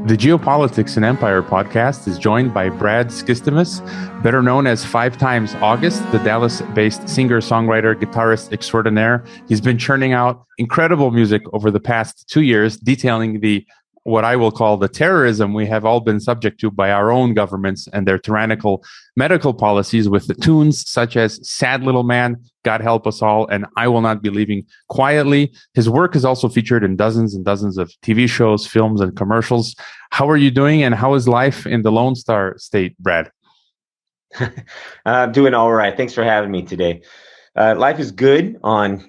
The Geopolitics and Empire podcast is joined by Brad Skistimas, better known as 5 Times August, the Dallas-based singer, songwriter, guitarist extraordinaire. He's been churning out incredible music over the past 2 years, detailing what I will call the terrorism we have all been subject to by our own governments and their tyrannical medical policies, with the tunes such as Sad Little Man, God Help Us All, and I Will Not Be Leaving Quietly. His work is also featured in dozens and dozens of TV shows, films, and commercials. How are you doing, and how is life in the Lone Star State, Brad? I'm doing all right. Thanks for having me today. Life is good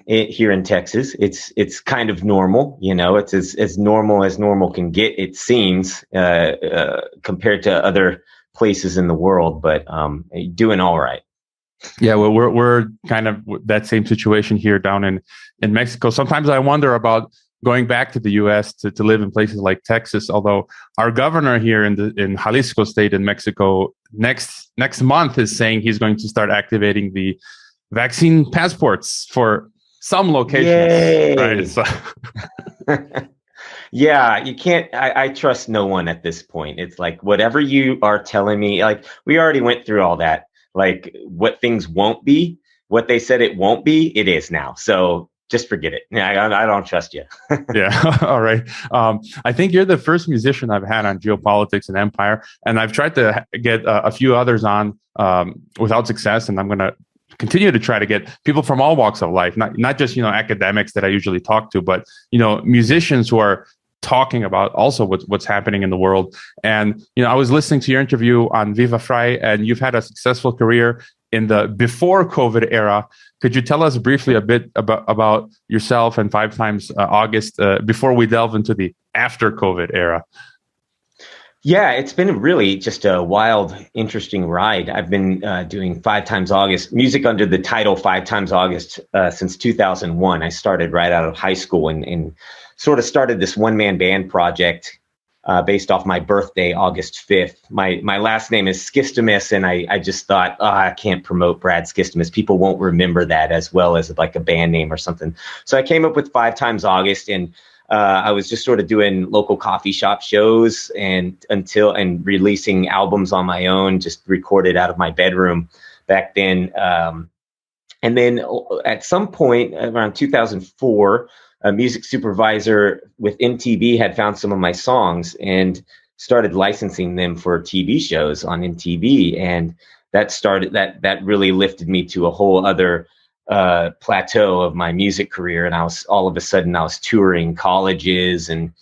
here in Texas. It's kind of normal, it's as normal as normal can get, it seems, compared to other places in the world, but doing all right. Yeah, well, we're kind of that same situation here down in Mexico. Sometimes I wonder about going back to the U.S. to live in places like Texas, although our governor here in Jalisco state in Mexico next month is saying he's going to start activating the vaccine passports for some locations. Yay. Right? So. Yeah, you can't, I trust no one at this point. It's like, whatever you are telling me, like, we already went through all that, like what things won't be, what they said it won't be, it is now. So just forget it. I don't trust you. Yeah. All right. I think you're the first musician I've had on Geopolitics and Empire, and I've tried to get a few others on without success, and I'm going to continue to try to get people from all walks of life, not just academics that I usually talk to, but musicians who are talking about also what's happening in the world. And I was listening to your interview on Viva Frei, and you've had a successful career in the before COVID era. Could you tell us briefly a bit about yourself and 5 Times August before we delve into the after COVID era? Yeah, it's been really just a wild, interesting ride. I've been doing 5 Times August, music under the title 5 Times August since 2001. I started right out of high school and sort of started this one-man band project based off my birthday, August 5th. My last name is Skistimas, and I just thought, I can't promote Brad Skistimas. People won't remember that as well as like a band name or something. So I came up with 5 Times August, and I was just sort of doing local coffee shop shows and releasing albums on my own, just recorded out of my bedroom back then. And then at some point around 2004, a music supervisor with MTV had found some of my songs and started licensing them for TV shows on MTV. And that really lifted me to a whole other plateau of my music career, and I was touring colleges, and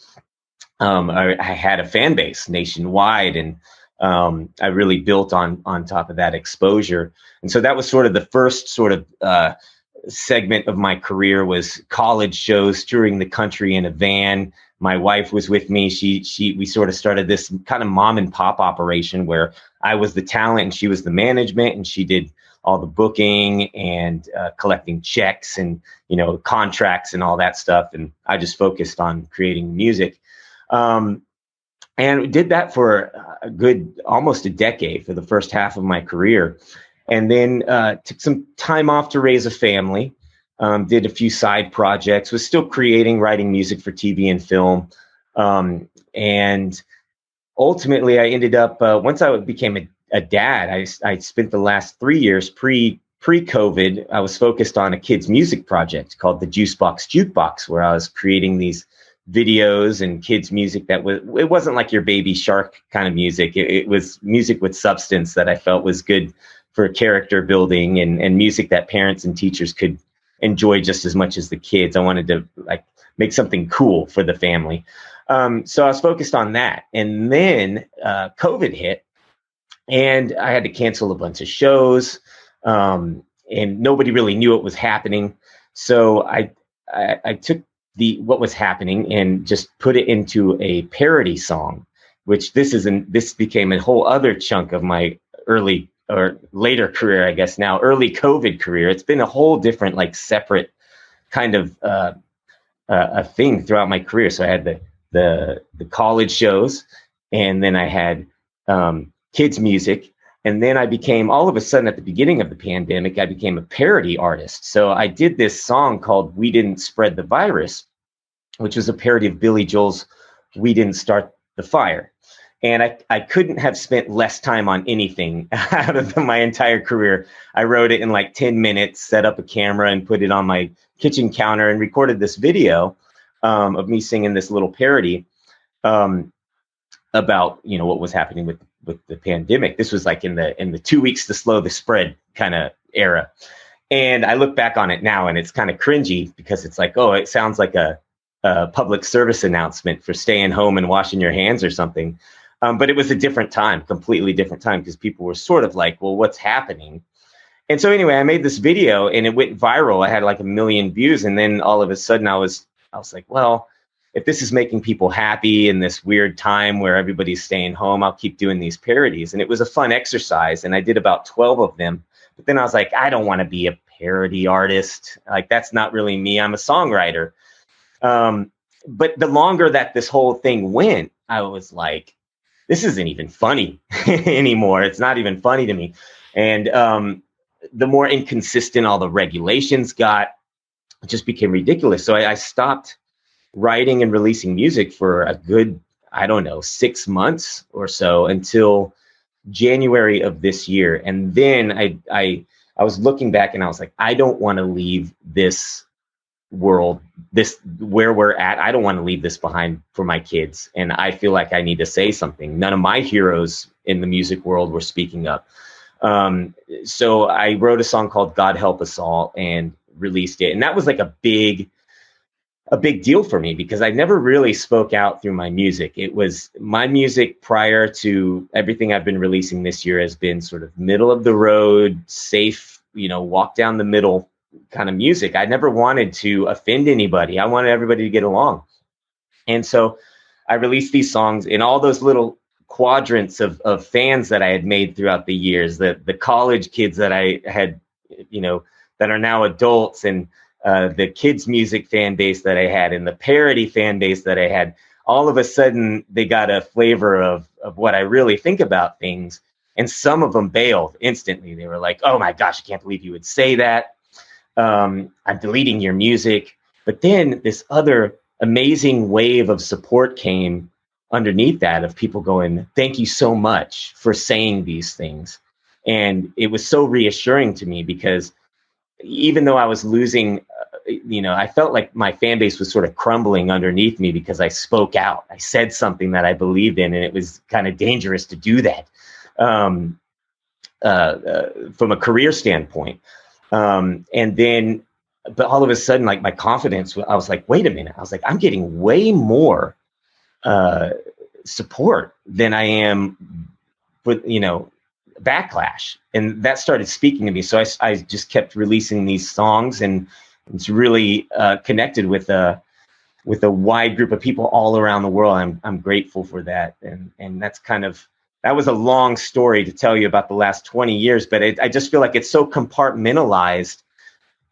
I had a fan base nationwide, and I really built on top of that exposure. And so that was sort of the first sort of segment of my career, was college shows, touring the country in a van. My wife was with me. We sort of started this kind of mom and pop operation where I was the talent and she was the management, and she did all the booking and collecting checks and contracts and all that stuff, and I just focused on creating music, and did that for a good almost a decade, for the first half of my career, and then took some time off to raise a family. Did a few side projects, was still writing music for TV and film, and ultimately I ended up once I became a dad. I spent the last 3 years pre-COVID. I was focused on a kids music project called the Juicebox Jukebox, where I was creating these videos and kids music it wasn't like your Baby Shark kind of music. It was music with substance that I felt was good for character building, and music that parents and teachers could enjoy just as much as the kids. I wanted to make something cool for the family. So I was focused on that, and then COVID hit. And I had to cancel a bunch of shows, and nobody really knew what was happening. So I took what was happening and just put it into a parody song, which this became a whole other chunk of my early or later career, I guess now, early COVID career. It's been a whole different, separate kind of a thing throughout my career. So I had the college shows, and then I had kids music. And then I became, all of a sudden at the beginning of the pandemic, I became a parody artist. So I did this song called We Didn't Spread the Virus, which was a parody of Billy Joel's We Didn't Start the fire. And I couldn't have spent less time on anything out of my entire career. I wrote it in like 10 minutes, set up a camera and put it on my kitchen counter and recorded this video of me singing this little parody about, what was happening with the pandemic. This was like in the 2 weeks to slow the spread kind of era. And I look back on it now and it's kind of cringy because it's like, oh, it sounds like a public service announcement for staying home and washing your hands or something. But it was a different time, completely different time, because people were sort of like, well, what's happening? And so anyway, I made this video and it went viral. I had like 1 million views. And then all of a sudden I was like, well, if this is making people happy in this weird time where everybody's staying home, I'll keep doing these parodies. And it was a fun exercise. And I did about 12 of them. But then I was like, I don't want to be a parody artist. Like, that's not really me. I'm a songwriter. But the longer that this whole thing went, I was like, this isn't even funny anymore. It's not even funny to me. And the more inconsistent all the regulations got, it just became ridiculous. So I stopped writing and releasing music for a good, 6 months or so until January of this year. And then I was looking back and I was like, I don't want to leave this world, where we're at. I don't want to leave this behind for my kids. And I feel like I need to say something. None of my heroes in the music world were speaking up. So I wrote a song called God Help Us All and released it. And that was like a big deal for me because I never really spoke out through my music. It was my music prior to everything I've been releasing this year has been sort of middle of the road, safe, walk down the middle kind of music. I never wanted to offend anybody. I wanted everybody to get along. And so I released these songs in all those little quadrants of fans that I had made throughout the years, the college kids that I had, that are now adults, and the kids music fan base that I had, and the parody fan base that I had. All of a sudden they got a flavor of what I really think about things. And some of them bailed instantly. They were like, oh my gosh, I can't believe you would say that. I'm deleting your music. But then this other amazing wave of support came underneath that, of people going, thank you so much for saying these things. And it was so reassuring to me because even though I was losing, I felt like my fan base was sort of crumbling underneath me because I spoke out. I said something that I believed in, and it was kind of dangerous to do that from a career standpoint. And then, but all of a sudden, like my confidence, I was like, wait a minute. I was like, I'm getting way more support than I am with, backlash. And that started speaking to me. So I just kept releasing these songs, and it's really connected with a wide group of people all around the world. I'm grateful for that. And that's that was a long story to tell you about the last 20 years, but I just feel like it's so compartmentalized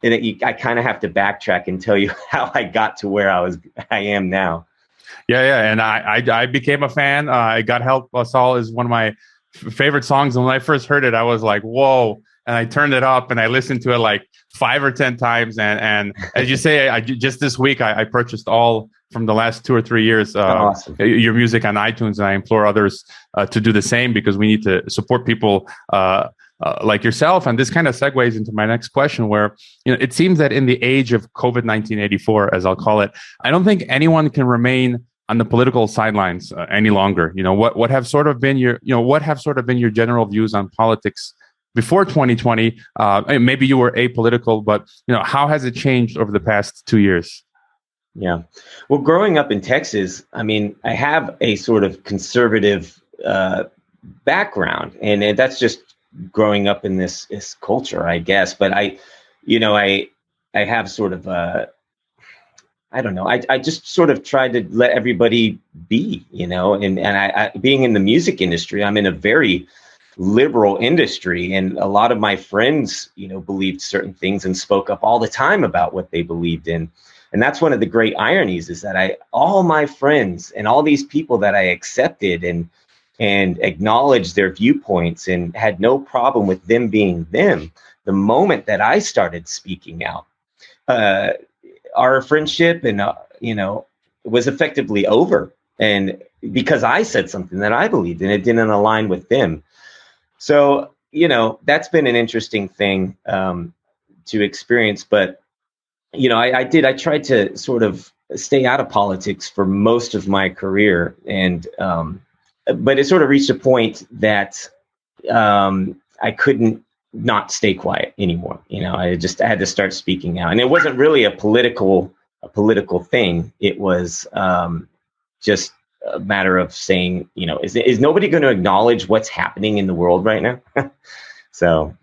that I kind of have to backtrack and tell you how I got to where I am now. Yeah. And I became a fan. God Help Us All is one of my favorite songs. And when I first heard it, I was like, whoa. And I turned it up and I listened to it like 5 or 10 times. And as you say, just this week, I purchased all from the last 2 or 3 years, awesome. Your music on iTunes. And I implore others to do the same, because we need to support people like yourself. And this kind of segues into my next question, where it seems that in the age of COVID-19 84, as I'll call it, I don't think anyone can remain on the political sidelines any longer. What have sort of been your general views on politics before 2020? Maybe you were apolitical, but how has it changed over the past 2 years? Yeah. Well, growing up in Texas, I have a sort of conservative background, and that's just growing up in this culture, I guess. But I have sort of I don't know. I just sort of tried to let everybody be, and I being in the music industry, I'm in a very liberal industry, and a lot of my friends, believed certain things and spoke up all the time about what they believed in. And that's one of the great ironies, is that all my friends and all these people that I accepted and acknowledged their viewpoints and had no problem with them being them, the moment that I started speaking out, our friendship and was effectively over. And because I said something that I believed and it didn't align with them. So, that's been an interesting thing to experience. But, I tried to sort of stay out of politics for most of my career. And, but it sort of reached a point that I couldn't not stay quiet anymore. I had to start speaking out. And it wasn't really a political thing. It was just a matter of saying, is nobody going to acknowledge what's happening in the world right now? So,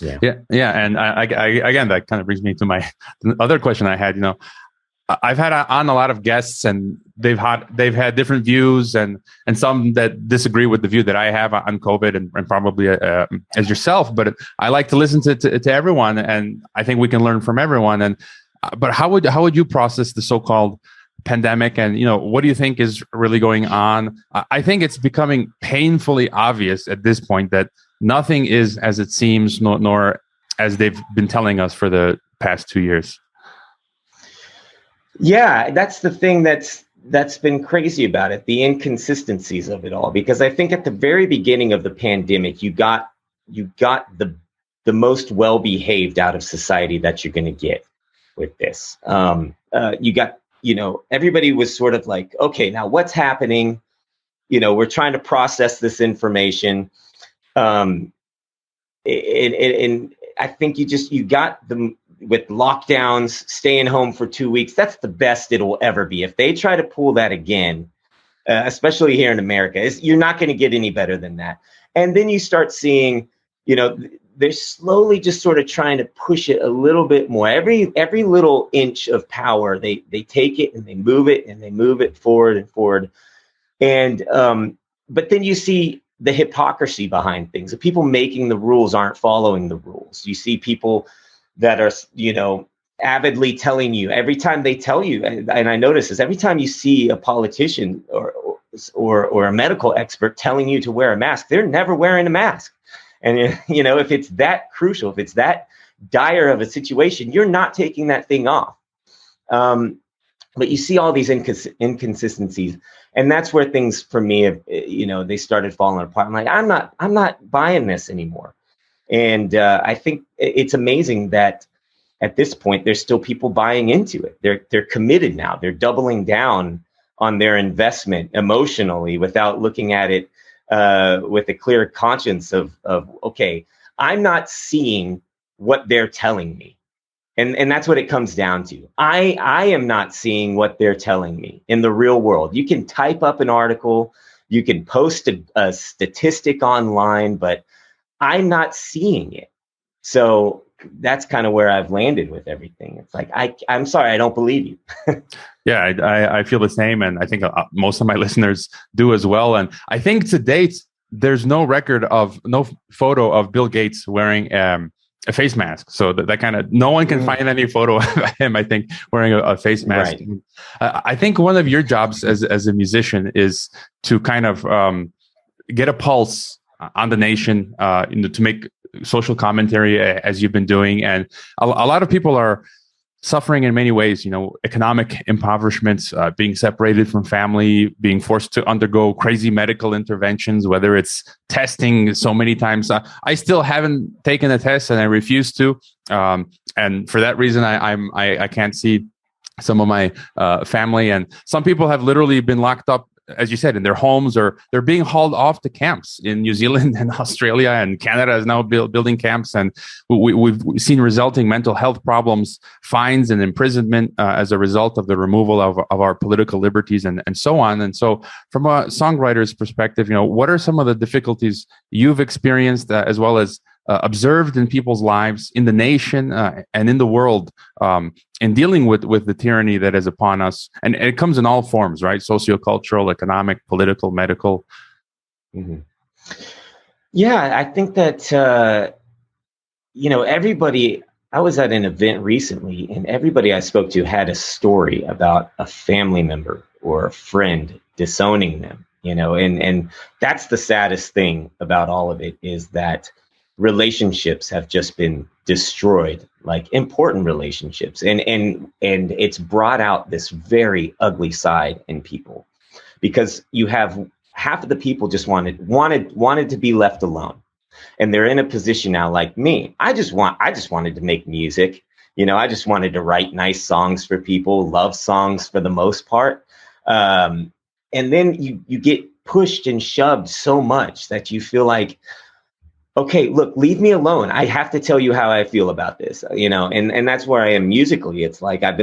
yeah. And I again, that kind of brings me to my other question I had. I've had on a lot of guests, and they've had different views, and some that disagree with the view that I have on COVID, and probably as yourself. But I like to listen to everyone, and I think we can learn from everyone. And but how would you process the so-called pandemic, and what do you think is really going on? I think it's becoming painfully obvious at this point that nothing is as it seems, nor as they've been telling us for the past 2 years. Yeah, that's the thing that's been crazy about it, the inconsistencies of it all. Because I think at the very beginning of the pandemic, you got the most well-behaved out of society that you're going to get with this. You got, everybody was sort of like, okay, now what's happening? We're trying to process this information. And I think you got them with lockdowns, staying home for 2 weeks. That's the best it'll ever be. If they try to pull that again, especially here in America, you're not going to get any better than that. And then you start seeing, they're slowly just sort of trying to push it a little bit more. Every little inch of power, they take it and they move it forward and forward. And but then you see the hypocrisy behind things. The people making the rules aren't following the rules. You see people that are, avidly telling you every time they tell you, and I notice this every time you see a politician or a medical expert telling you to wear a mask, they're never wearing a mask. And, if it's that crucial, if it's that dire of a situation, you're not taking that thing off. But you see all these inconsistencies, and that's where things for me, they started falling apart. I'm like, I'm not buying this anymore. And I think it's amazing that at this point, there's still people buying into it. They're committed now. They're doubling down on their investment emotionally without looking at it with a clear conscience of okay, I'm not seeing what they're telling me. And that's what it comes down to. I am not seeing what they're telling me in the real world. You can type up an article, you can post a statistic online, but I'm not seeing it. So that's kind of where I've landed with everything. It's like, I'm sorry, I don't believe you. Yeah, I feel the same. And I think most of my listeners do as well. And I think to date, there's no photo of Bill Gates wearing a face mask. So that kind of, no one can find any photo of him, I think, wearing a face mask. Right. I think one of your jobs as a musician is to kind of get a pulse on the nation, to make social commentary as you've been doing. And a lot of people are suffering in many ways, economic impoverishments, being separated from family, being forced to undergo crazy medical interventions, whether it's testing so many times. I still haven't taken a test and I refuse to. And for that reason, I can't see some of my family, and some people have literally been locked up, as you said, in their homes, or they're being hauled off to camps in New Zealand and Australia, and Canada is now building camps. And we've seen resulting mental health problems, fines and imprisonment as a result of the removal of our political liberties and so on. And so from a songwriter's perspective, what are some of the difficulties you've experienced as well as observed in people's lives, in the nation and in the world, in dealing with the tyranny that is upon us? And it comes in all forms, right? Sociocultural, economic, political, medical. Mm-hmm. Yeah, I think that, everybody, I was at an event recently and everybody I spoke to had a story about a family member or a friend disowning them, and that's the saddest thing about all of it, is that relationships have just been destroyed, like important relationships. And it's brought out this very ugly side in people. because you have half of the people just wanted to be left alone. And they're in a position now like me. I just wanted to make music. I just wanted to write nice songs for people, love songs for the most part. And then you get pushed and shoved so much that you feel like, okay, look, leave me alone. I have to tell you how I feel about this, and that's where I am musically. It's like I've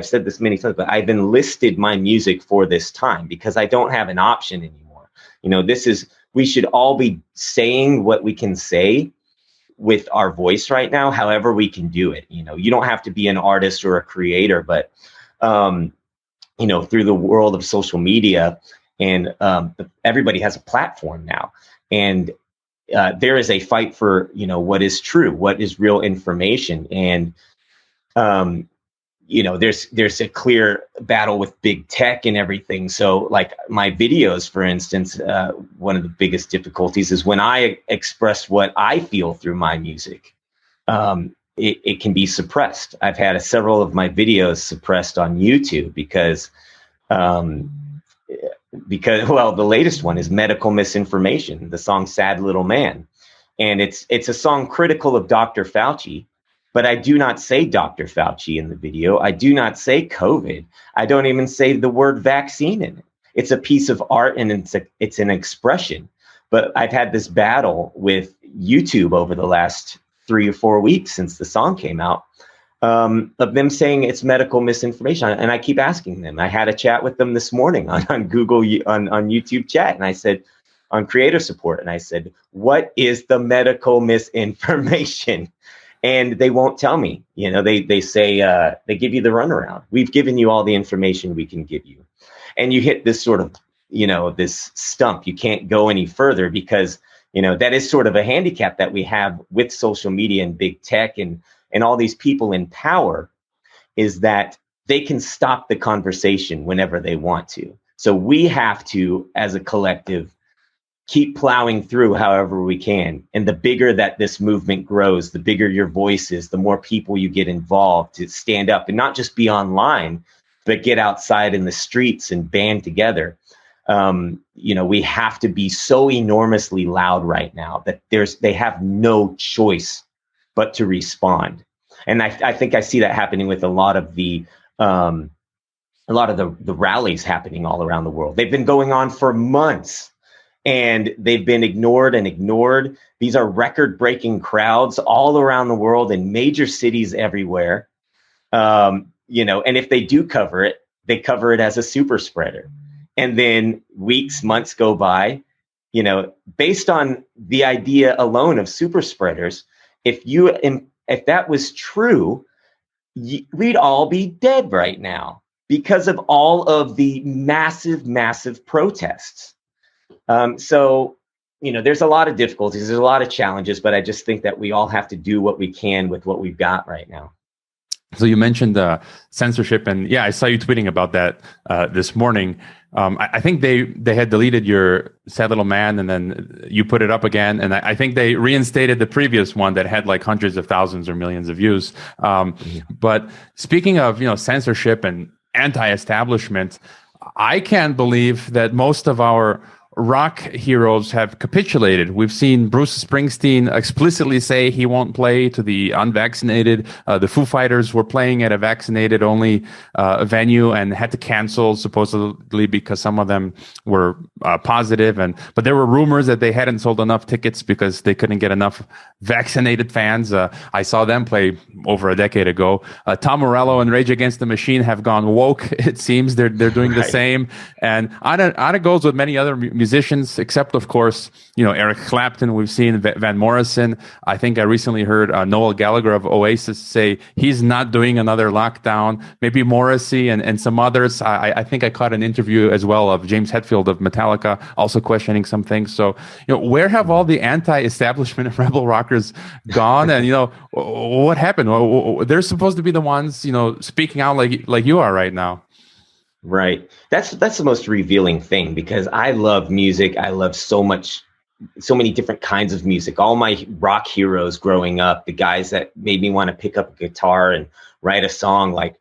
said this many times, but I've enlisted my music for this time because I don't have an option anymore. We should all be saying what we can say with our voice right now, however we can do it. You don't have to be an artist or a creator, but, through the world of social media and everybody has a platform now. And there is a fight for, what is true, what is real information. And, there's a clear battle with big tech and everything. So like my videos, for instance, one of the biggest difficulties is when I express what I feel through my music, it can be suppressed. I've had several of my videos suppressed on YouTube because the latest one is medical misinformation, the song Sad Little Man. And it's a song critical of Dr. Fauci, but I do not say Dr. Fauci in the video. I do not say COVID. I don't even say the word vaccine in it. It's a piece of art and it's an expression. But I've had this battle with YouTube over the last 3 or 4 weeks since the song came out, of them saying it's medical misinformation. And I keep asking them. I had a chat with them this morning on Google, on YouTube chat. And I said, on creator support. And I said, what is the medical misinformation? And they won't tell me. They say, they give you the runaround. We've given you all the information we can give you. And you hit this sort of, this stump. You can't go any further because, that is sort of a handicap that we have with social media and big tech and all these people in power, is that they can stop the conversation whenever they want to. So we have to, as a collective, keep plowing through however we can. And the bigger that this movement grows, the bigger your voice is, the more people you get involved to stand up and not just be online, but get outside in the streets and band together. We have to be so enormously loud right now that they have no choice but to respond. And I think I see that happening with a lot of the rallies happening all around the world. They've been going on for months. And they've been ignored and ignored. These are record-breaking crowds all around the world in major cities everywhere. And if they do cover it, they cover it as a super spreader. And then weeks, months go by, based on the idea alone of super spreaders. If that was true, we'd all be dead right now because of all of the massive, massive protests. So, there's a lot of difficulties, there's a lot of challenges, but I just think that we all have to do what we can with what we've got right now. So you mentioned censorship, and yeah, I saw you tweeting about that this morning. I think they had deleted your Sad Little Man, and then you put it up again, and I think they reinstated the previous one that had like hundreds of thousands or millions of views. But speaking of censorship and anti-establishment, I can't believe that most of our rock heroes have capitulated. We've seen Bruce Springsteen explicitly say he won't play to the unvaccinated. The Foo Fighters were playing at a vaccinated only venue and had to cancel supposedly because some of them were positive. But there were rumors that they hadn't sold enough tickets because they couldn't get enough vaccinated fans. I saw them play over a decade ago. Tom Morello and Rage Against the Machine have gone woke. It seems they're doing the same. And on it goes with many other musicians, except of course, Eric Clapton. We've seen Van Morrison. I think I recently heard Noel Gallagher of Oasis say he's not doing another lockdown. Maybe Morrissey and some others. I think I caught an interview as well of James Hetfield of Metallica, also questioning some things. So, where have all the anti-establishment rebel rockers gone? And what happened? They're supposed to be the ones, speaking out like you are right now. Right. That's the most revealing thing, because I love music. I love so many different kinds of music. All my rock heroes growing up, the guys that made me want to pick up a guitar and write a song, like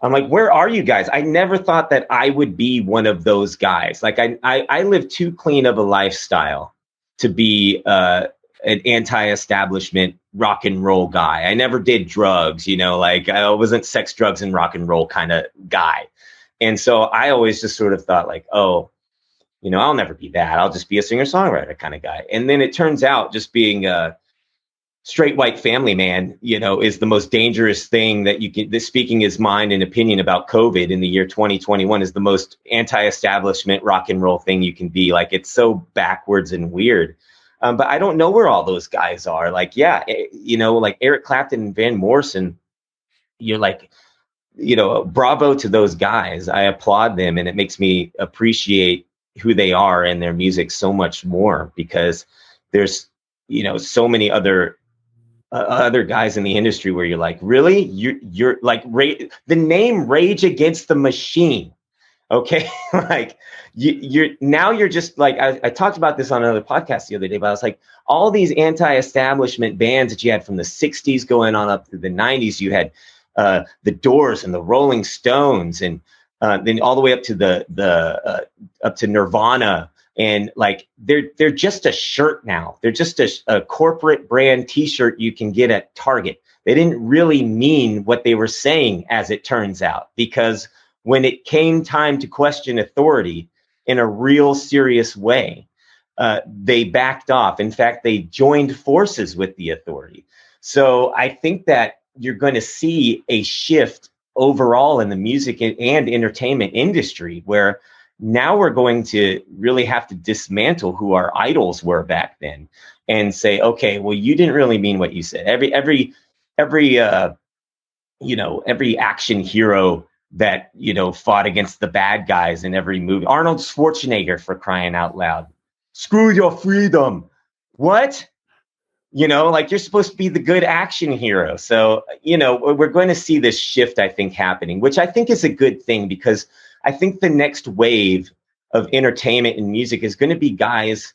I'm like, where are you guys? I never thought that I would be one of those guys. Like I live too clean of a lifestyle to be an anti-establishment rock and roll guy. I never did drugs, like I wasn't sex, drugs, and rock and roll kind of guy. And so I always just sort of thought like, oh, I'll never be that. I'll just be a singer-songwriter kind of guy. And then it turns out just being a straight white family man, is the most dangerous thing that you can, this speaking his mind and opinion about COVID in the year 2021 is the most anti-establishment rock and roll thing you can be. Like, it's so backwards and weird. But I don't know where all those guys are. Like, yeah, like Eric Clapton and Van Morrison, you're like, bravo to those guys. I applaud them. And it makes me appreciate who they are and their music so much more, because there's, so many other guys in the industry where you're like, really? You're like, the name Rage Against the Machine. Okay. Like you're just like, I talked about this on another podcast the other day, but I was like, all these anti-establishment bands that you had from the 60s going on up through the 90s, you had the Doors and the Rolling Stones, and then all the way up to up to Nirvana. And like, they're just a shirt now. They're just a corporate brand T-shirt you can get at Target. They didn't really mean what they were saying, as it turns out, because when it came time to question authority in a real serious way, they backed off. In fact, they joined forces with the authority. So I think that you're going to see a shift overall in the music and entertainment industry, where now we're going to really have to dismantle who our idols were back then and say, okay, well, you didn't really mean what you said. Every action hero that, fought against the bad guys in every movie. Arnold Schwarzenegger, for crying out loud. Screw your freedom. What? Like, you're supposed to be the good action hero. So, we're going to see this shift, I think, happening, which I think is a good thing, because I think the next wave of entertainment and music is going to be guys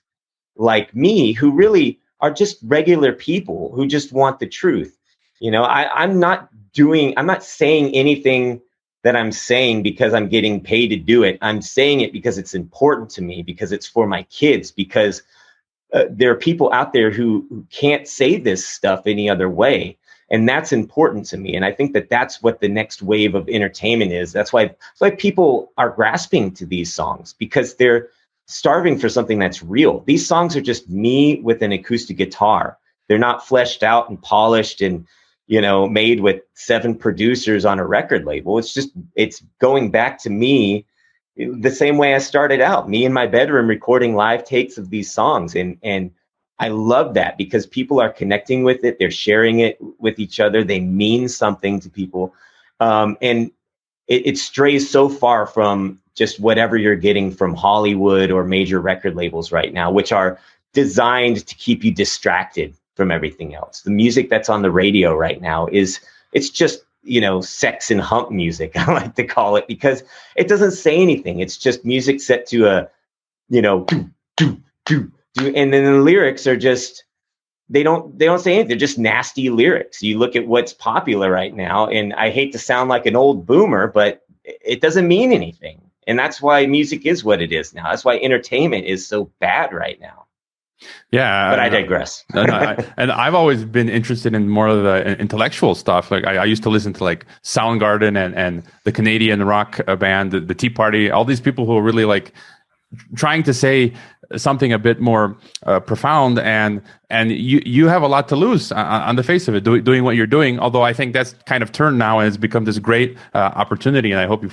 like me who really are just regular people who just want the truth. I'm not saying anything that I'm saying because I'm getting paid to do it. I'm saying it because it's important to me, because it's for my kids, because there are people out there who can't say this stuff any other way. And that's important to me. And I think that that's what the next wave of entertainment is. That's why people are grasping to these songs, because they're starving for something that's real. These songs are just me with an acoustic guitar. They're not fleshed out and polished and, made with 7 producers on a record label. It's going back to me the same way I started out, me in my bedroom recording live takes of these songs. And I love that, because people are connecting with it. They're sharing it with each other. They mean something to people. And it strays so far from just whatever you're getting from Hollywood or major record labels right now, which are designed to keep you distracted from everything else. The music that's on the radio right now it's just, sex and hump music, I like to call it, because it doesn't say anything. It's just music set to a, do, and then the lyrics are just, they don't say anything. They're just nasty lyrics. You look at what's popular right now, and I hate to sound like an old boomer, but it doesn't mean anything. And that's why music is what it is now. That's why entertainment is so bad right now. Yeah, but I digress. And I've always been interested in more of the intellectual stuff. Like I used to listen to like Soundgarden and the Canadian rock band, the Tea Party, all these people who are really like trying to say something a bit more profound, and you have a lot to lose on the face of it, doing what you're doing. Although I think that's kind of turned now and has become this great opportunity, and I hope you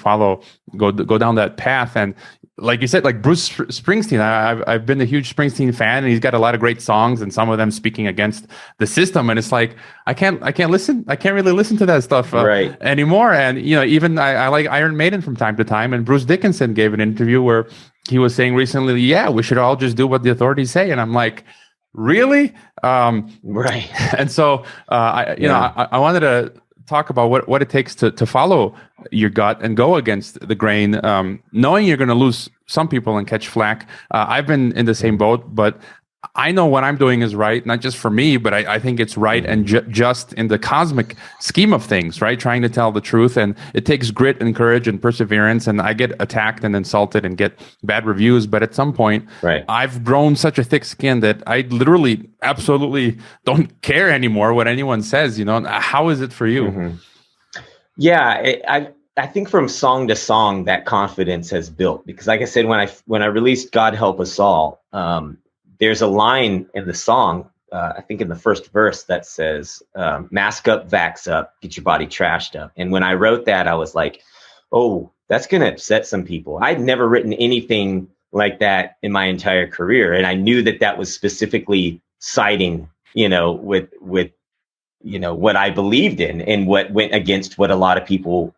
go down that path. And like you said, like Bruce Springsteen, I've been a huge Springsteen fan, and he's got a lot of great songs, and some of them speaking against the system. And it's like I can't really listen to that stuff anymore. And even I like Iron Maiden from time to time. And Bruce Dickinson gave an interview where he was saying recently, yeah, we should all just do what the authorities say. And I'm like, really? Right. And so I wanted to talk about what it takes to follow your gut and go against the grain, knowing you're going to lose some people and catch flack. I've been in the same boat, but I know what I'm doing is right, not just for me, but I think it's right and just in the cosmic scheme of things, right? Trying to tell the truth. And it takes grit and courage and perseverance. And I get attacked and insulted and get bad reviews. But at some point, Right. I've grown such a thick skin that I literally absolutely don't care anymore what anyone says. How is it for you? Mm-hmm. Yeah, I think from song to song that confidence has built, because like I said, when I released God Help Us All, there's a line in the song, I think in the first verse, that says, mask up, vax up, get your body trashed up. And when I wrote that, I was like, oh, that's going to upset some people. I'd never written anything like that in my entire career. And I knew that that was specifically siding, with what I believed in and what went against what a lot of people,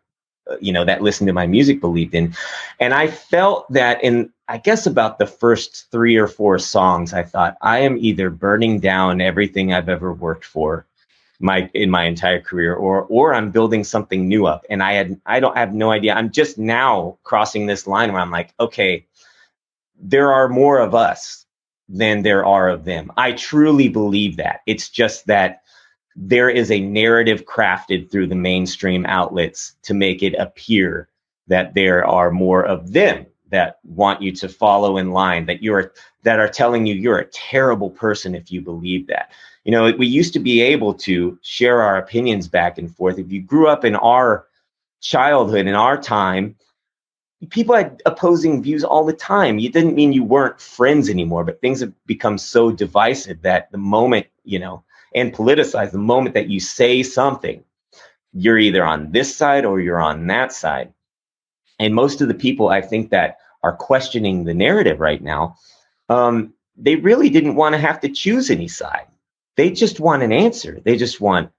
that listened to my music believed in. And I felt that in, I guess, about the first 3 or 4 songs, I thought, I am either burning down everything I've ever worked for in my entire career, or I'm building something new up. And I have no idea. I'm just now crossing this line where I'm like, okay, there are more of us than there are of them. I truly believe that. It's just that there is a narrative crafted through the mainstream outlets to make it appear that there are more of them that want you to follow in line, that are telling you you're a terrible person if you believe that. We used to be able to share our opinions back and forth. If you grew up in our childhood, in our time, people had opposing views all the time. It didn't mean you weren't friends anymore, but things have become so divisive that the moment, and politicized, the moment that you say something, you're either on this side or you're on that side. And most of the people, I think, that are questioning the narrative right now, they really didn't want to have to choose any side. They just want an answer. They just want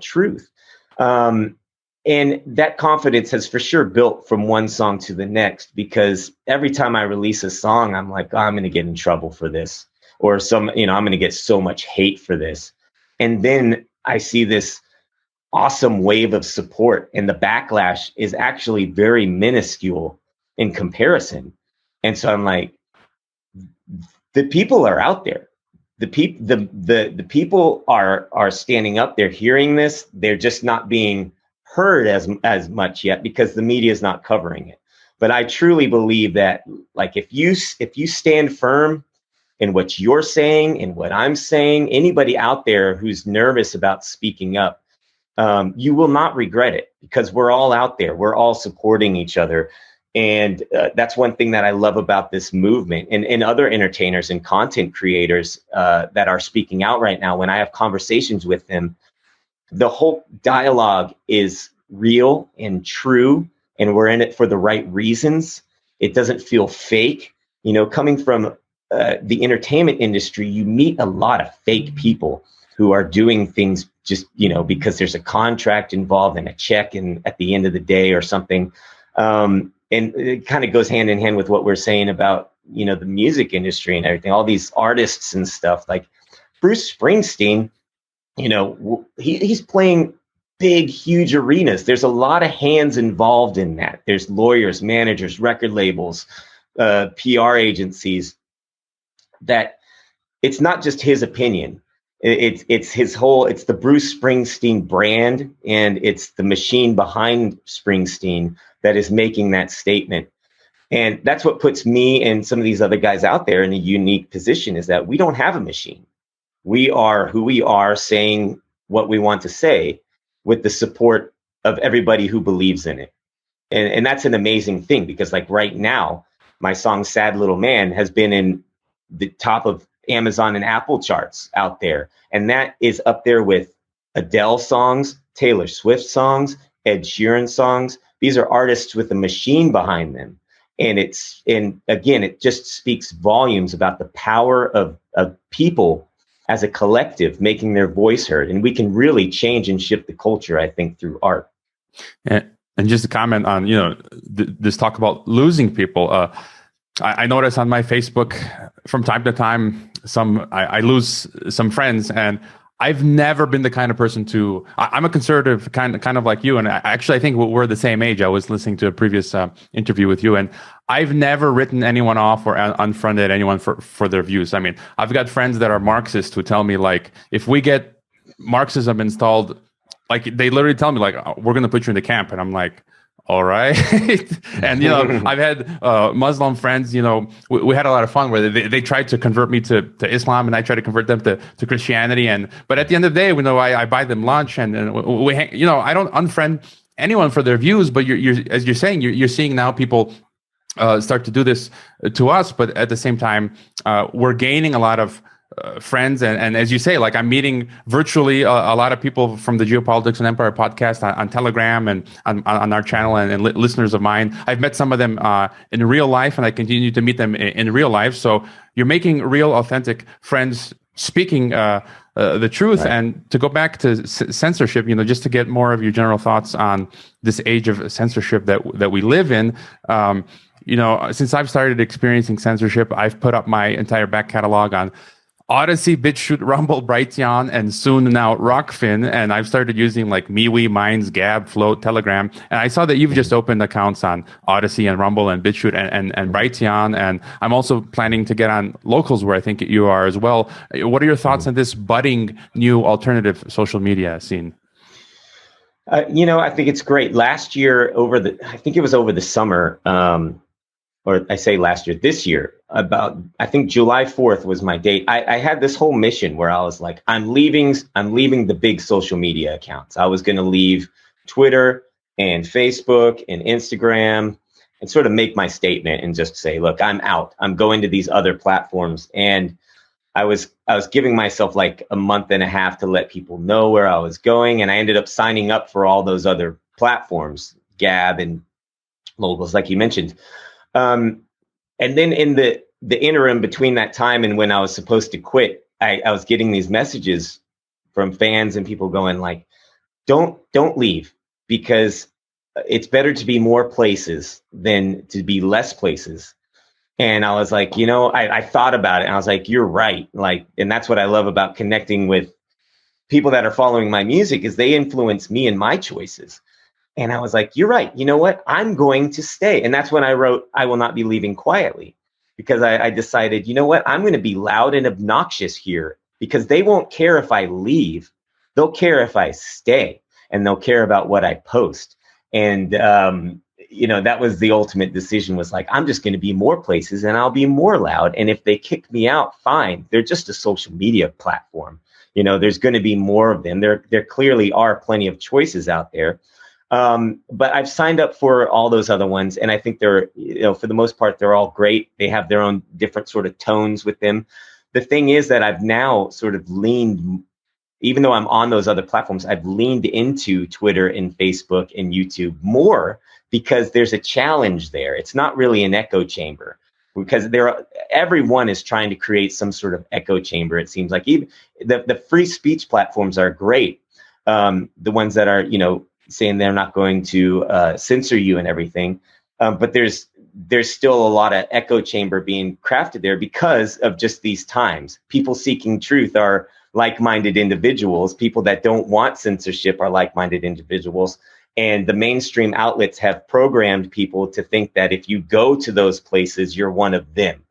truth. And that confidence has for sure built from one song to the next, because every time I release a song, I'm like, oh, I'm going to get in trouble for this. Or I'm going to get so much hate for this. And then I see this awesome wave of support, and the backlash is actually very minuscule in comparison. And so I'm like, the people are out there. The people are standing up. They're hearing this. They're just not being heard as much yet because the media is not covering it. But I truly believe that, like, if you stand firm in what you're saying and what I'm saying, anybody out there who's nervous about speaking up, you will not regret it, because we're all out there. We're all supporting each other. And that's one thing that I love about this movement, and other entertainers and content creators that are speaking out right now. When I have conversations with them, the whole dialogue is real and true, and we're in it for the right reasons. It doesn't feel fake. Coming from the entertainment industry, you meet a lot of fake people who are doing things just, because there's a contract involved and a check at the end of the day or something. And it kind of goes hand in hand with what we're saying about, the music industry and everything, all these artists and stuff. Like Bruce Springsteen, he's playing big, huge arenas. There's a lot of hands involved in that. There's lawyers, managers, record labels, PR agencies. That it's not just his opinion. It's the Bruce Springsteen brand, and it's the machine behind Springsteen that is making that statement. And that's what puts me and some of these other guys out there in a unique position, is that we don't have a machine. We are who we are, saying what we want to say with the support of everybody who believes in it. And that's an amazing thing, because like right now, my song Sad Little Man has been in the top of Amazon and Apple charts out there. And that is up there with Adele songs, Taylor Swift songs, Ed Sheeran songs. These are artists with a machine behind them. And again, it just speaks volumes about the power of people as a collective making their voice heard. And we can really change and shift the culture, I think, through art. And just to comment on, this talk about losing people, I notice on my Facebook from time to time, I lose some friends, and I've never been the kind of person to. I'm a conservative, kind of like you, and I think we're the same age. I was listening to a previous interview with you, and I've never written anyone off or unfriended anyone for their views. I mean, I've got friends that are Marxists who tell me, like, if we get Marxism installed, like, they literally tell me, like, we're going to put you in the camp, and I'm like, all right. And, I've had Muslim friends, we had a lot of fun where they tried to convert me to Islam, and I tried to convert them to Christianity. But at the end of the day, I buy them lunch, and we hang, I don't unfriend anyone for their views, but you're as you're saying, you're seeing now people start to do this to us, but at the same time, we're gaining a lot of friends, and as you say, like, I'm meeting virtually a lot of people from the Geopolitics and Empire podcast on Telegram and on our channel, and listeners of mine. I've met some of them in real life, and I continue to meet them in real life. So you're making real, authentic friends, speaking the truth. Right. And to go back to censorship, just to get more of your general thoughts on this age of censorship that we live in. Since I've started experiencing censorship, I've put up my entire back catalog on Odyssey, BitChute, Rumble, Brighteon, and soon now Rockfin. And I've started using like MeWe, Minds, Gab, Float, Telegram. And I saw that you've just opened accounts on Odyssey and Rumble and BitChute and Brighteon. And I'm also planning to get on Locals, where I think you are as well. What are your thoughts on this budding new alternative social media scene? I think it's great. Last year, I think it was over the summer, or I say last year, this year, I think July 4th was my date. I had this whole mission where I was like, I'm leaving the big social media accounts. I was going to leave Twitter and Facebook and Instagram and sort of make my statement and just say, look, I'm out. I'm going to these other platforms. And I was giving myself like a month and a half to let people know where I was going. And I ended up signing up for all those other platforms, Gab and Locals, like you mentioned. And then in the interim between that time and when I was supposed to quit, I was getting these messages from fans and people going like, don't leave, because it's better to be more places than to be less places. And I was like, I thought about it, and I was like, you're right. Like, and that's what I love about connecting with people that are following my music, is they influence me in my choices. And I was like, you're right. You know what? I'm going to stay. And that's when I wrote, I will not be leaving quietly, because I decided, you know what? I'm going to be loud and obnoxious here, because they won't care if I leave. They'll care if I stay, and they'll care about what I post. And, that was the ultimate decision, was like, I'm just going to be more places and I'll be more loud. And if they kick me out, fine. They're just a social media platform. There's going to be more of them. There clearly are plenty of choices out there. But I've signed up for all those other ones, and I think they're, for the most part, they're all great. They have their own different sort of tones with them. The thing is that I've now sort of leaned, even though I'm on those other platforms, I've leaned into Twitter and Facebook and YouTube more, because there's a challenge there. It's not really an echo chamber, because everyone is trying to create some sort of echo chamber. It seems like even the free speech platforms are great. The ones that are, saying they're not going to censor you and everything. But there's still a lot of echo chamber being crafted there because of just these times. People seeking truth are like-minded individuals. People that don't want censorship are like-minded individuals. And the mainstream outlets have programmed people to think that if you go to those places, you're one of them.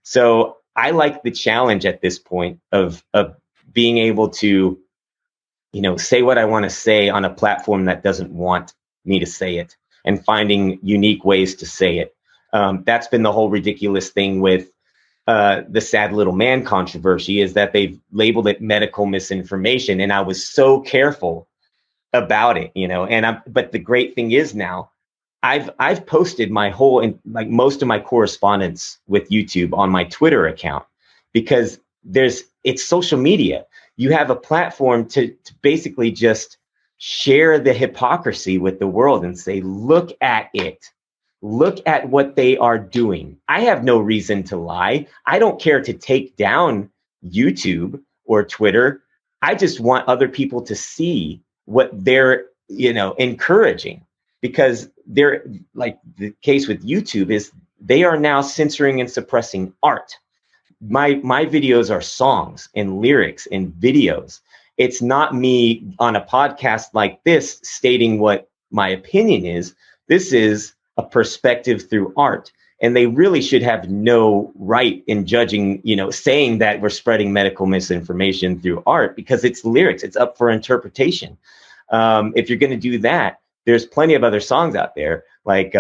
So I like the challenge at this point of being able to say what I want to say on a platform that doesn't want me to say it, and finding unique ways to say it. That's been the whole ridiculous thing with the Sad Little Man controversy, is that they've labeled it medical misinformation. And I was so careful about it, but the great thing is now I've posted my whole, like most of my correspondence with YouTube on my Twitter account, because it's social media. You have a platform to basically just share the hypocrisy with the world and say, look at it. Look at what they are doing. I have no reason to lie. I don't care to take down YouTube or Twitter. I just want other people to see what they're, encouraging, because they're, like the case with YouTube is, they are now censoring and suppressing art. My videos are songs and lyrics and videos. it's not me on a podcast like this stating what my opinion is. This is a perspective through art. And they really should have no right in judging, saying that we're spreading medical misinformation through art, because it's lyrics. It's up for interpretation. If you're going to do that, there's plenty of other songs out there. Like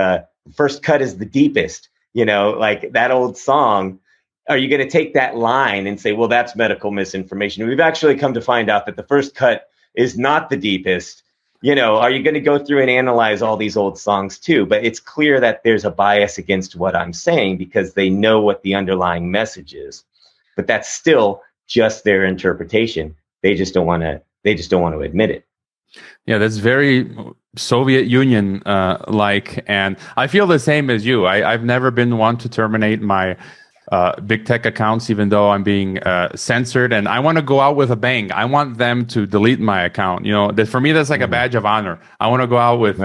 First Cut is the Deepest, like that old song. Are you going to take that line and say, well, that's medical misinformation? We've actually come to find out that the first cut is not the deepest. Are you going to go through and analyze all these old songs too? But it's clear that there's a bias against what I'm saying because they know what the underlying message is. But that's still just their interpretation. They just don't want to admit it. Yeah, that's very Soviet Union like, and I feel the same as you. I've never been one to terminate my big tech accounts, even though I'm being censored, and I want to go out with a bang. I want them to delete my account. That for me, that's like a badge of honor. I want to go out with,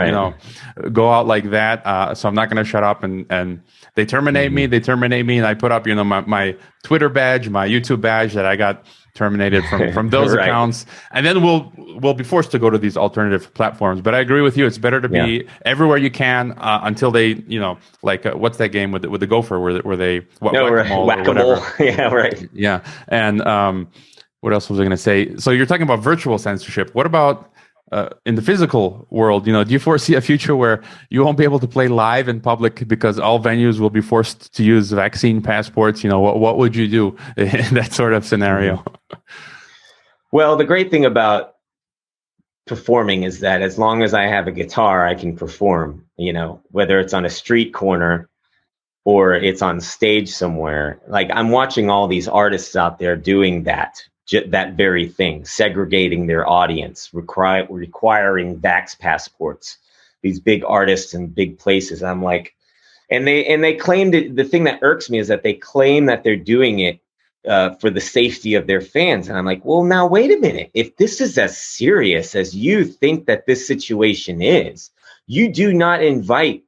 go out like that. So I'm not going to shut up and they terminate me. They terminate me, and I put up, my Twitter badge, my YouTube badge that I got terminated from those accounts, and then we'll be forced to go to these alternative platforms. But I agree with you; it's better to be everywhere you can until they, what's that game with the gopher where they whack-a-mole? Yeah, right. Yeah, and what else was I going to say? So you're talking about virtual censorship. What about in the physical world? Do you foresee a future where you won't be able to play live in public because all venues will be forced to use vaccine passports? What would you do in that sort of scenario? Well, the great thing about performing is that as long as I have a guitar, I can perform, whether it's on a street corner or it's on stage somewhere. Like, I'm watching all these artists out there doing that very thing, segregating their audience, requiring vax passports, these big artists in big places. I'm like, and they claim the thing that irks me is that they claim that they're doing it for the safety of their fans. And I'm like, well, now wait a minute. If this is as serious as you think that this situation is, you do not invite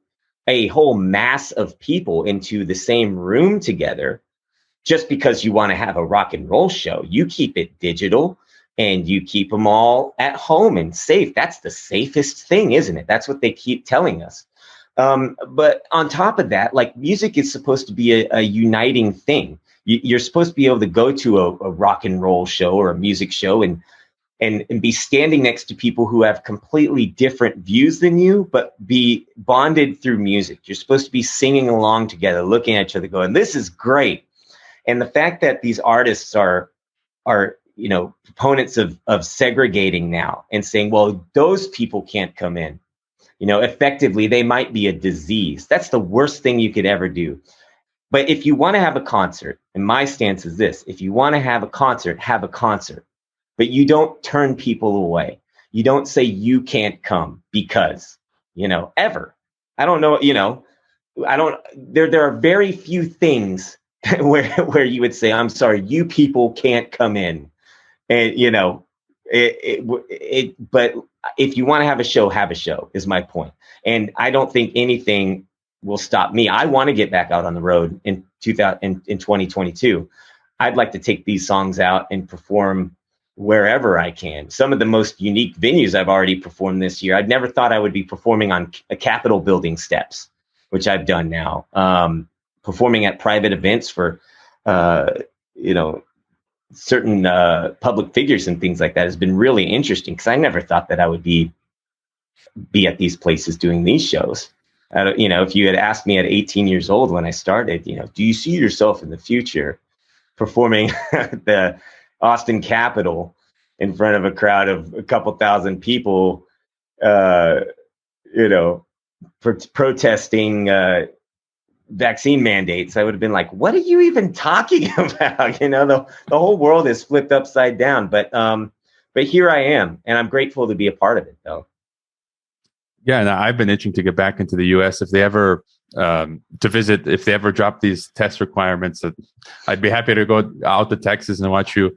a whole mass of people into the same room together just because you want to have a rock and roll show. You keep it digital and you keep them all at home and safe. That's the safest thing, isn't it? That's what they keep telling us. But on top of that, like, music is supposed to be a uniting thing. You're supposed to be able to go to a rock and roll show or a music show and be standing next to people who have completely different views than you, but be bonded through music. You're supposed to be singing along together, looking at each other going, this is great. And the fact that these artists are proponents of segregating now and saying, well, those people can't come in, effectively, they might be a disease. That's the worst thing you could ever do. But if you want to have a concert, and my stance is this, if you want to have a concert, but you don't turn people away. You don't say you can't come because, ever. I don't know, there are very few things where you would say, I'm sorry, you people can't come in. And, but if you want to have a show is my point. And I don't think anything will stop me. I want to get back out on the road in 2022. I'd like to take these songs out and perform wherever I can. Some of the most unique venues I've already performed this year. I'd never thought I would be performing on a Capitol building steps, which I've done now. Performing at private events for, certain public figures and things like that has been really interesting, because I never thought that I would be at these places doing these shows. If you had asked me at 18 years old when I started, do you see yourself in the future performing at the Austin Capitol in front of a crowd of a couple thousand people, protesting vaccine mandates? I would have been like, what are you even talking about? The whole world is flipped upside down. But here I am, and I'm grateful to be a part of it, though. Yeah, and I've been itching to get back into the U.S. If they ever to visit, if they ever drop these test requirements, I'd be happy to go out to Texas and watch you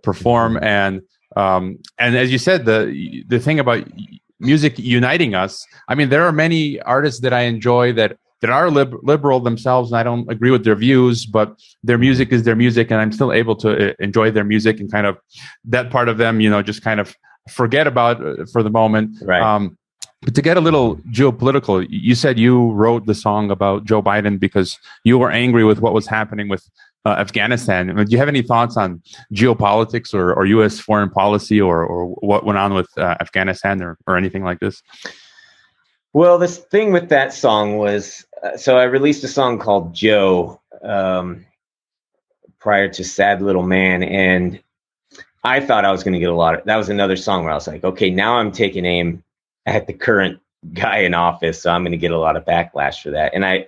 perform. And as you said, the thing about music uniting us. I mean, there are many artists that I enjoy that that are liberal themselves, and I don't agree with their views, but their music is their music, and I'm still able to enjoy their music, and kind of that part of them, just kind of forget about for the moment. Right. But to get a little geopolitical, you said you wrote the song about Joe Biden because you were angry with what was happening with Afghanistan. Do you have any thoughts on geopolitics or U.S. foreign policy or what went on with Afghanistan or anything like this? Well, this thing with that song was, so I released a song called Joe prior to Sad Little Man, and I thought I was going to get that was another song where I was like, okay, now I'm taking aim at the current guy in office, so I'm going to get a lot of backlash for that. And I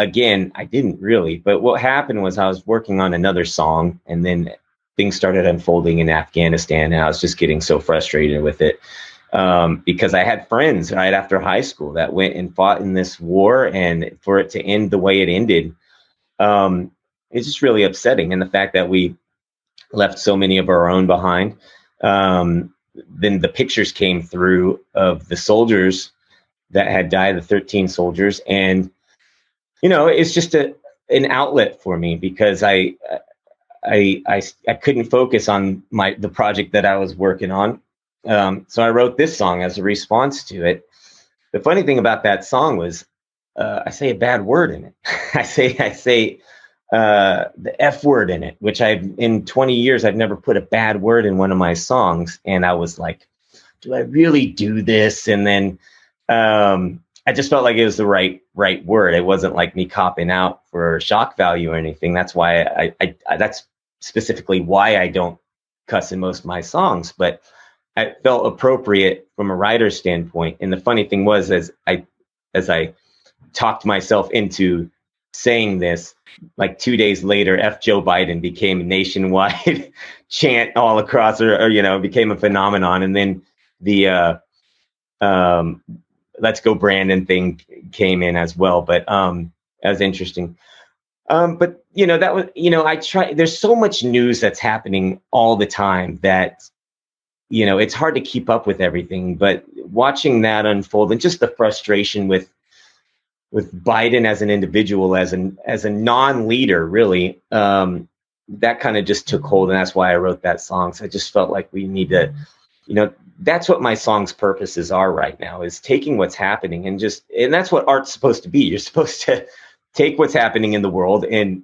didn't really, but what happened was I was working on another song, and then things started unfolding in Afghanistan, and I was just getting so frustrated with it. Because I had friends right after high school that went and fought in this war, and for it to end the way it ended, it's just really upsetting. And the fact that we left so many of our own behind. Then the pictures came through of the soldiers that had died, the 13 soldiers. And, it's just an outlet for me, because I couldn't focus on the project that I was working on. So I wrote this song as a response to it. The funny thing about that song was I say a bad word in it. I say the F word in it, which in 20 years, I've never put a bad word in one of my songs. And I was like, do I really do this? And then I just felt like it was the right word. It wasn't like me copping out for shock value or anything. That's why that's specifically why I don't cuss in most of my songs. But I felt appropriate from a writer's standpoint. And the funny thing was, as I talked myself into saying this, like 2 days later, F Joe Biden became a nationwide chant all across, or became a phenomenon. And then the Let's Go Brandon thing came in as well. But that was interesting. But that was, there's so much news that's happening all the time that it's hard to keep up with everything. But watching that unfold, and just the frustration with Biden as an individual, as a non-leader, really, that kind of just took hold. And that's why I wrote that song. So I just felt like we need to, that's what my song's purposes are right now, is taking what's happening and that's what art's supposed to be. You're supposed to take what's happening in the world and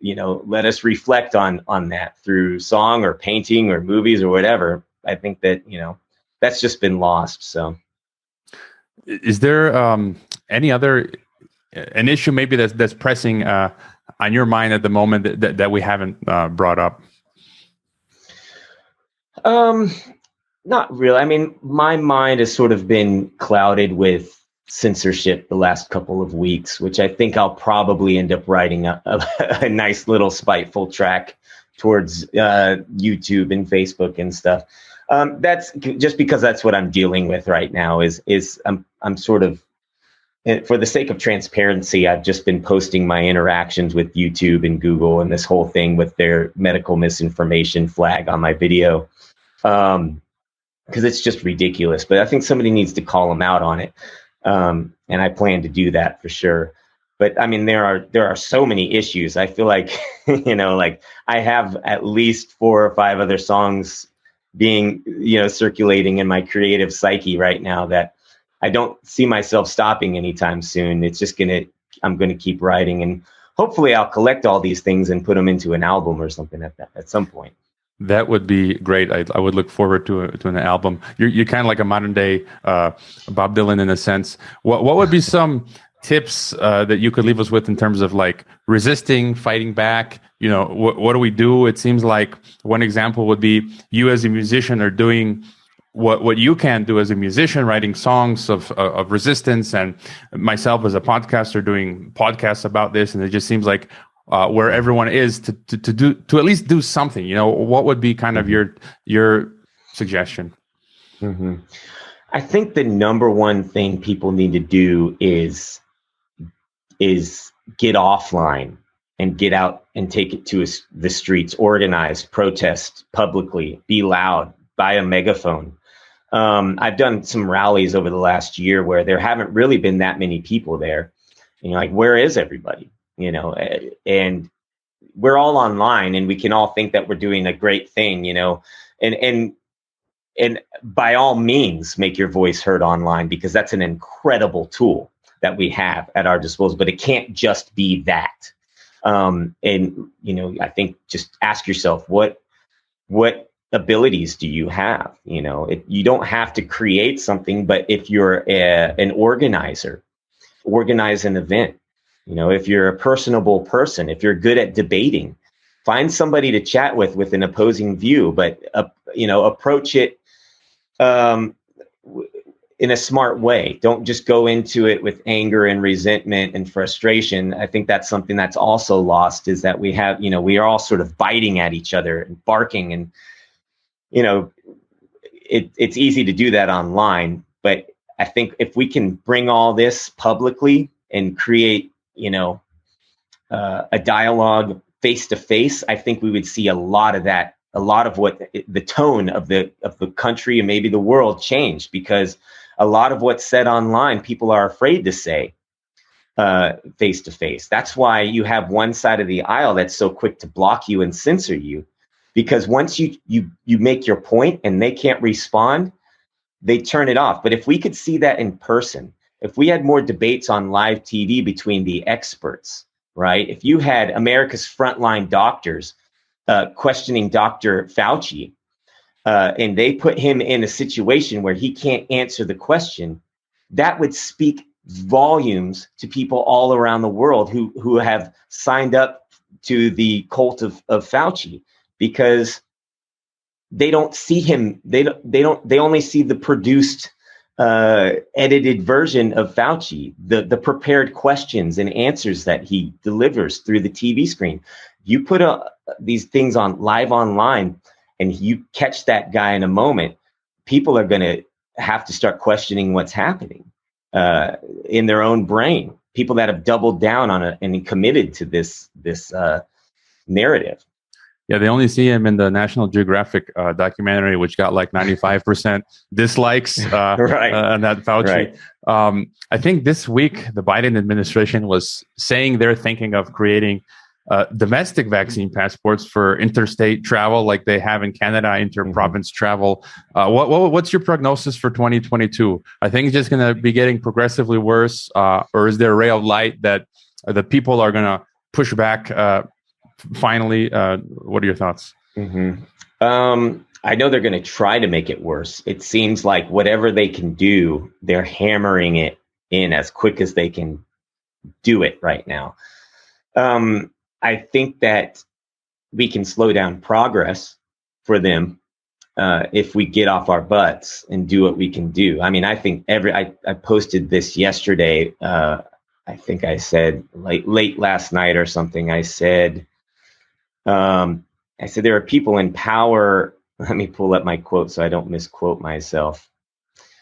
let us reflect on that through song or painting or movies or whatever. I think that, that's just been lost. So is there any other an issue maybe that's pressing on your mind at the moment that we haven't brought up? Not really. I mean, my mind has sort of been clouded with censorship the last couple of weeks, which I think I'll probably end up writing a nice little spiteful track towards YouTube and Facebook and stuff. That's just because that's what I'm dealing with right now. Is I'm sort of, for the sake of transparency, I've just been posting my interactions with YouTube and Google and this whole thing with their medical misinformation flag on my video, because it's just ridiculous. But I think somebody needs to call them out on it, and I plan to do that for sure. But I mean, there are so many issues. I feel like like I have at least 4 or 5 other songs being circulating in my creative psyche right now that I don't see myself stopping anytime soon. It's just I'm gonna keep writing, and hopefully I'll collect all these things and put them into an album or something at some point. That would be great. I would look forward to an album. You're kind of like a modern day Bob Dylan in a sense. What would be some tips that you could leave us with in terms of like resisting, fighting back? What do we do? It seems like one example would be you as a musician are doing what you can do as a musician, writing songs of resistance, and myself as a podcaster doing podcasts about this. And it just seems like where everyone is to at least do something. What would be kind of your suggestion? Mm-hmm. I think the number one thing people need to do is get offline and get out and take it to the streets, organize, protest publicly, be loud, buy a megaphone. I've done some rallies over the last year where there haven't really been that many people there. Like, where is everybody? And we're all online, and we can all think that we're doing a great thing, and by all means, make your voice heard online, because that's an incredible tool that we have at our disposal. But it can't just be that. And I think just ask yourself, what abilities do you have? You don't have to create something, but if you're an organizer, organize an event. If you're a personable person, if you're good at debating, find somebody to chat with an opposing view, but approach it in a smart way. Don't just go into it with anger and resentment and frustration. I think that's something that's also lost, is that we are all sort of biting at each other and barking, and it's easy to do that online. But I think if we can bring all this publicly and create a dialogue face to face, I think we would see a lot of that, a lot of what the tone of the country and maybe the world change, because a lot of what's said online, people are afraid to say face to face. That's why you have one side of the aisle that's so quick to block you and censor you, because once you make your point and they can't respond, they turn it off. But if we could see that in person, if we had more debates on live TV between the experts, right? If you had America's frontline doctors questioning Dr. Fauci, and they put him in a situation where he can't answer the question, that would speak volumes to people all around the world who have signed up to the cult of Fauci, because they don't see him. They only see the produced, edited version of Fauci, the prepared questions and answers that he delivers through the TV screen. You put these things on live online, and you catch that guy in a moment, people are going to have to start questioning what's happening in their own brain. People that have doubled down on it and committed to this narrative. Yeah, they only see him in the National Geographic documentary, which got like 95% dislikes right. On that Fauci. Right. I think this week, the Biden administration was saying they're thinking of creating domestic vaccine passports for interstate travel, like they have in Canada, inter-province travel. What's your prognosis for 2022? I think it's just going to be getting progressively worse, or is there a ray of light that the people are going to push back finally? What are your thoughts? I know they're going to try to make it worse. It seems like whatever they can do, they're hammering it in as quick as they can do it right now. I think that we can slow down progress for them if we get off our butts and do what we can do. I mean, I think I posted this yesterday. I think I said late last night or something. I said there are people in power. Let me pull up my quote so I don't misquote myself.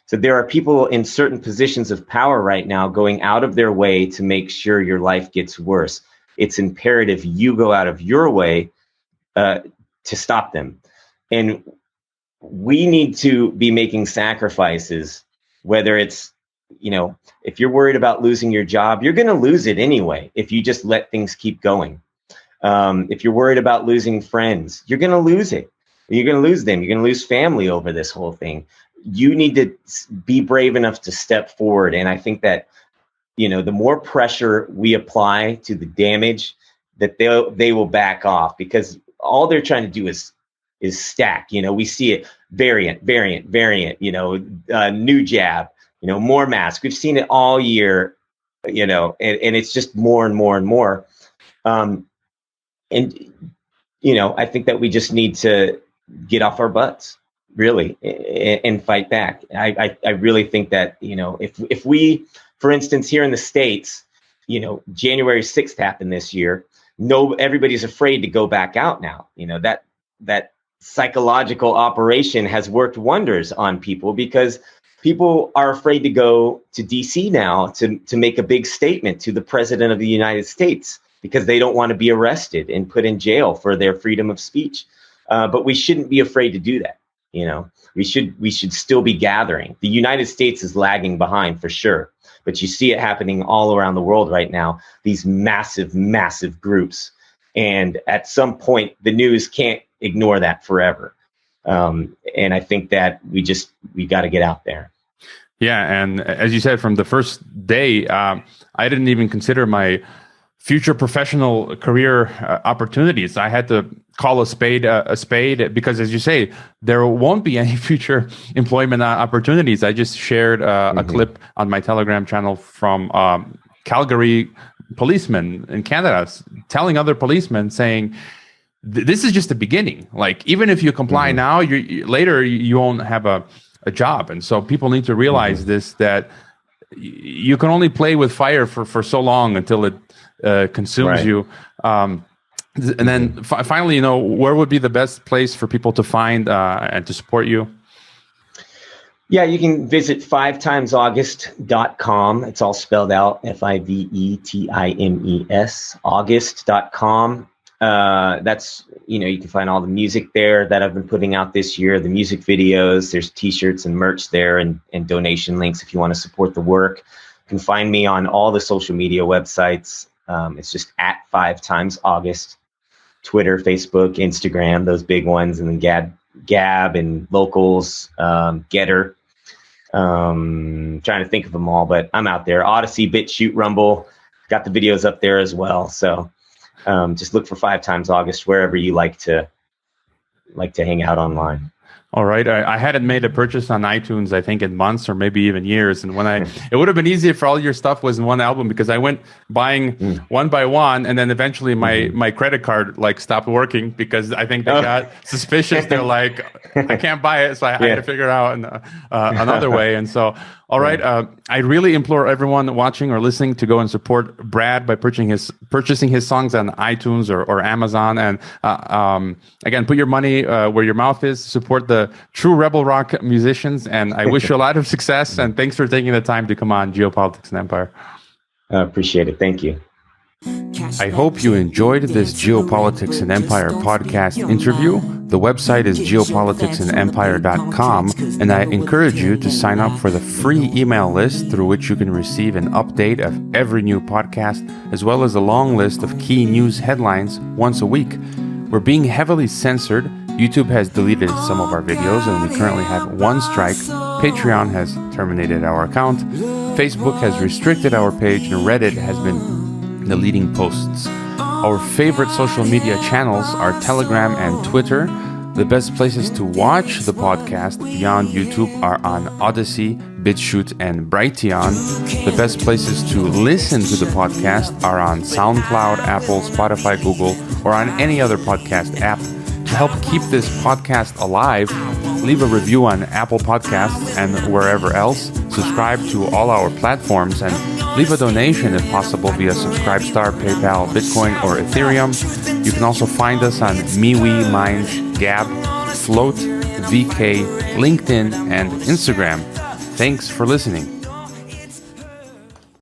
So there are people in certain positions of power right now going out of their way to make sure your life gets worse. It's imperative you go out of your way to stop them. And we need to be making sacrifices, whether it's, if you're worried about losing your job, you're going to lose it anyway if you just let things keep going. If you're worried about losing friends, you're going to lose it. You're going to lose them. You're going to lose family over this whole thing. You need to be brave enough to step forward. And I think that, the more pressure we apply to the damage, that they will back off, because all they're trying to do is stack. We see it variant, new jab, more masks. We've seen it all year, and it's just more and more and more. I think that we just need to get off our butts, really, and fight back. I really think that, if we, for instance, here in the States, January 6th happened this year. Everybody's afraid to go back out now. That psychological operation has worked wonders on people, because people are afraid to go to DC now to make a big statement to the president of the United States, because they don't want to be arrested and put in jail for their freedom of speech. But we shouldn't be afraid to do that. We should still be gathering. The United States is lagging behind for sure. but you see it happening all around the world right now, these massive groups. And at some point, the news can't ignore that forever. And I think that we got to get out there. Yeah. And as you said, from the first day, I didn't even consider my future professional career opportunities. I had to call a spade because, as you say, there won't be any future employment opportunities. I just shared a clip on my Telegram channel from Calgary policemen in Canada telling other policemen, saying, this is just the beginning. Like, even if you comply now, later you won't have a job. And so people need to realize this, that you can only play with fire for so long until it consumes you. And then finally, where would be the best place for people to find and to support you? Yeah, you can visit 5timesaugust.com. It's all spelled out, FIVETIMES, August.com. That's, you can find all the music there that I've been putting out this year, the music videos. There's t-shirts and merch there, and donation links if you want to support the work. You can find me on all the social media websites. It's just at 5timesaugust, Twitter, Facebook, Instagram, those big ones, and then Gab and Locals, Getter. Trying to think of them all, but I'm out there. Odyssey, BitChute, Rumble, got the videos up there as well. So just look for 5 Times August wherever you like to hang out online. All right. I hadn't made a purchase on iTunes, I think, in months or maybe even years. And it would have been easy if all your stuff was in one album, because I went buying one by one, and then eventually my credit card stopped working because I think they got suspicious. They're like, I can't buy it, so I had to figure out another way. And so, all right, I really implore everyone watching or listening to go and support Brad by purchasing his songs on iTunes or Amazon. And again, put your money where your mouth is. Support the true rebel rock musicians, and I wish you a lot of success. And thanks for taking the time to come on Geopolitics and Empire. I appreciate it. Thank you. I hope you enjoyed this Geopolitics and Empire podcast interview. The website is geopoliticsandempire.com, and I encourage you to sign up for the free email list through which you can receive an update of every new podcast, as well as a long list of key news headlines once a week. We're being heavily censored. YouTube has deleted some of our videos, and we currently have one strike. Patreon has terminated our account. Facebook has restricted our page, and Reddit has been deleting posts. Our favorite social media channels are Telegram and Twitter. The best places to watch the podcast beyond YouTube are on Odyssey, BitChute, and Brighteon. The best places to listen to the podcast are on SoundCloud, Apple, Spotify, Google, or on any other podcast app. To help keep this podcast alive, leave a review on Apple Podcasts and wherever else. Subscribe to all our platforms, and leave a donation if possible via Subscribestar, PayPal, Bitcoin, or Ethereum. You can also find us on MeWe, Minds, Gab, Float, VK, LinkedIn, and Instagram. Thanks for listening.